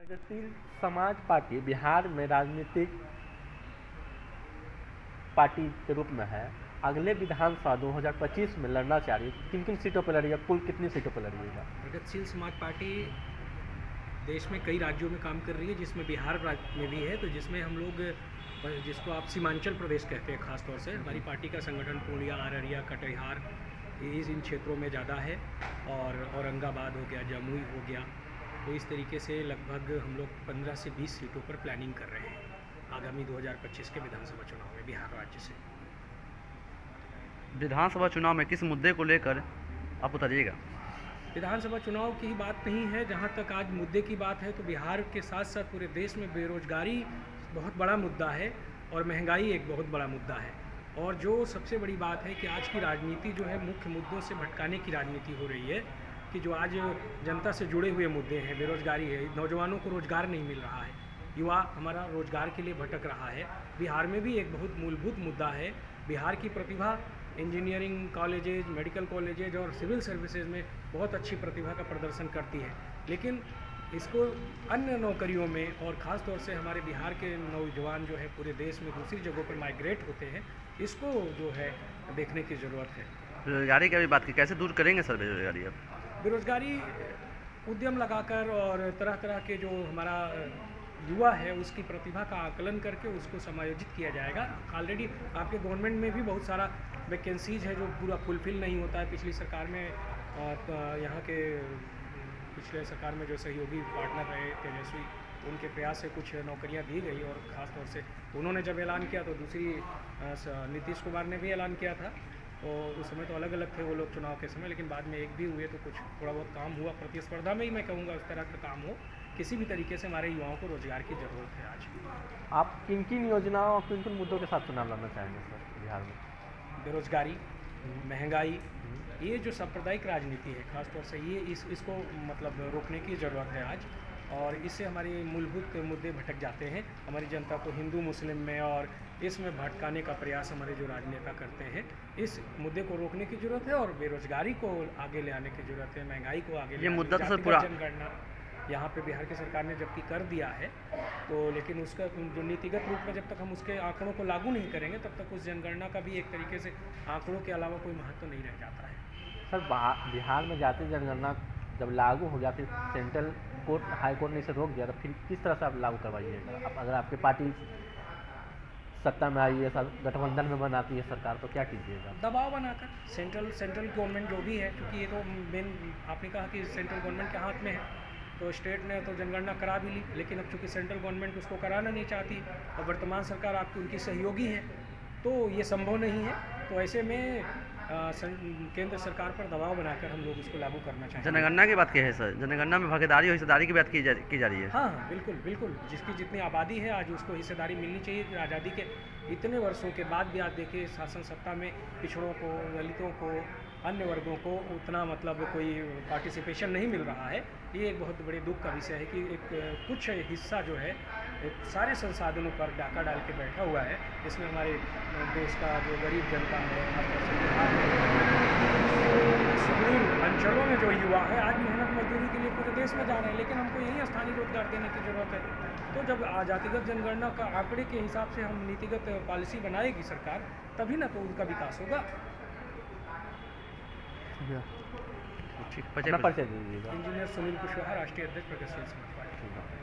प्रगतिशील समाज पार्टी बिहार में राजनीतिक पार्टी के रूप में है। अगले विधानसभा 2025 में लड़ना चाह रही है। किन किन सीटों पर लड़िएगा, कुल कितनी सीटों पर लड़िएगा? प्रगतिशील समाज पार्टी देश में कई राज्यों में काम कर रही है, जिसमें बिहार राज्य में भी है। तो जिसमें हम लोग, जिसको आप सीमांचल प्रदेश कहते हैं, खास तौर से हमारी पार्टी का संगठन पूर्णिया, अररिया, कटिहार, इन क्षेत्रों में ज़्यादा है। और औरंगाबाद हो गया, जमुई हो गया। तो इस तरीके से लगभग हम लोग 15 से 20 सीटों पर प्लानिंग कर रहे हैं आगामी 2025 के विधानसभा चुनाव में बिहार राज्य से। विधानसभा चुनाव में किस मुद्दे को लेकर आप उतरिएगा? विधानसभा चुनाव की ही बात नहीं है, जहाँ तक आज मुद्दे की बात है तो बिहार के साथ साथ पूरे देश में बेरोजगारी बहुत बड़ा मुद्दा है और महंगाई एक बहुत बड़ा मुद्दा है। और जो सबसे बड़ी बात है कि आज की राजनीति जो है मुख्य मुद्दों से भटकाने की राजनीति हो रही है, कि जो आज जनता से जुड़े हुए मुद्दे हैं, बेरोजगारी है, नौजवानों को रोजगार नहीं मिल रहा है, युवा हमारा रोजगार के लिए भटक रहा है। बिहार में भी एक बहुत मूलभूत मुद्दा है। बिहार की प्रतिभा इंजीनियरिंग कॉलेजेज, मेडिकल कॉलेजेज और सिविल सर्विसेज में बहुत अच्छी प्रतिभा का प्रदर्शन करती है, लेकिन इसको अन्य नौकरियों में और ख़ास तौर से हमारे बिहार के नौजवान जो है पूरे देश में दूसरी जगहों पर माइग्रेट होते हैं, इसको जो है देखने की ज़रूरत है। बेरोजगारी की भी बात की, कैसे दूर करेंगे सर बेरोजगारी? अब बेरोजगारी उद्यम लगाकर और तरह तरह के जो हमारा युवा है उसकी प्रतिभा का आकलन करके उसको समायोजित किया जाएगा। ऑलरेडी आपके गवर्नमेंट में भी बहुत सारा वैकेंसीज है जो पूरा फुलफिल नहीं होता है। पिछली सरकार में यहाँ के पिछले सरकार में जो सहयोगी पार्टनर रहे तेजस्वी, उनके प्रयास से कुछ नौकरियां दी गई और ख़ास तौर से उन्होंने जब ऐलान किया तो दूसरी नीतीश कुमार ने भी ऐलान किया था। तो उस समय तो अलग अलग थे वो लोग चुनाव के समय, लेकिन बाद में एक भी हुए तो कुछ थोड़ा बहुत काम हुआ। प्रतिस्पर्धा में ही मैं कहूँगा उस तरह का काम हो। किसी भी तरीके से हमारे युवाओं को रोजगार की ज़रूरत है आज। आप किन किन योजनाओं और किन किन मुद्दों के साथ चुनाव लड़ना चाहेंगे सर बिहार में? बेरोजगारी, महंगाई, ये जो सांप्रदायिक राजनीति है खास तौर से ये इसको मतलब रोकने की ज़रूरत है आज। और इससे हमारे मूलभूत मुद्दे भटक जाते हैं, हमारी जनता को हिंदू मुस्लिम में और इसमें भटकाने का प्रयास हमारे जो राजनेता करते हैं। इस मुद्दे को रोकने की ज़रूरत है और बेरोजगारी को आगे ले आने की ज़रूरत है, महंगाई को आगे ले आने, मुद्दा तो सर पूरा जनगणना यहाँ पे बिहार की सरकार ने जबकि कर दिया है तो, लेकिन उसका जो नीतिगत रूप में जब तक हम उसके आंकड़ों को लागू नहीं करेंगे तब तक उस जनगणना का भी एक तरीके से आंकड़ों के अलावा कोई महत्व नहीं रह जाता है। सर बिहार में जातीय जनगणना जब लागू हो जाती है, सेंट्रल कोर्ट, हाई कोर्ट ने इसे रोक दिया, तो फिर किस तरह से आप लागू करवाइएगा? आप अगर आपकी पार्टी सत्ता में आई है, सर गठबंधन में बनाती है सरकार, तो क्या कीजिएगा? दबाव बनाकर सेंट्रल गवर्नमेंट जो भी है, क्योंकि ये तो मेन आपने कहा कि सेंट्रल गवर्नमेंट के हाथ में है, तो स्टेट ने तो जनगणना करा भी ली, लेकिन अब चूँकि सेंट्रल गवर्नमेंट उसको कराना नहीं चाहती और वर्तमान सरकार आपकी उनकी सहयोगी है, तो ये संभव नहीं है। तो ऐसे में केंद्र सरकार पर दबाव बनाकर हम लोग उसको लागू करना चाहिए। जनगणना की बात की है सर, जनगणना में भागीदारी और हिस्सेदारी की बात की जा रही है। हाँ, बिल्कुल बिल्कुल, जिसकी जितनी आबादी है आज उसको हिस्सेदारी मिलनी चाहिए। आज़ादी के इतने वर्षों के बाद भी आज देखिए शासन सत्ता में पिछड़ों को, दलितों को, अन्य वर्गों को उतना मतलब कोई पार्टिसिपेशन नहीं मिल रहा है। ये एक बहुत बड़े दुख का विषय है कि एक कुछ हिस्सा जो है सारे संसाधनों पर डाका डाल के बैठा हुआ है। इसमें हमारे देश का जो गरीब जनता है, सुदूर अंचलों में जो युवा है आज मेहनत मजदूरी के लिए पूरे देश में जा रहे हैं, लेकिन हमको यही स्थानीय रोजगार देने की ज़रूरत है। तो जब जातिगत जनगणना का आंकड़े के हिसाब से हम नीतिगत पॉलिसी बनाएगी सरकार, तभी ना तो उनका विकास होगा। ठीक, परिचय दीजिएगा। इंजीनियर सुनील कुशवाहा, राष्ट्रीय अध्यक्ष प्रगतिशील समाज पार्टी।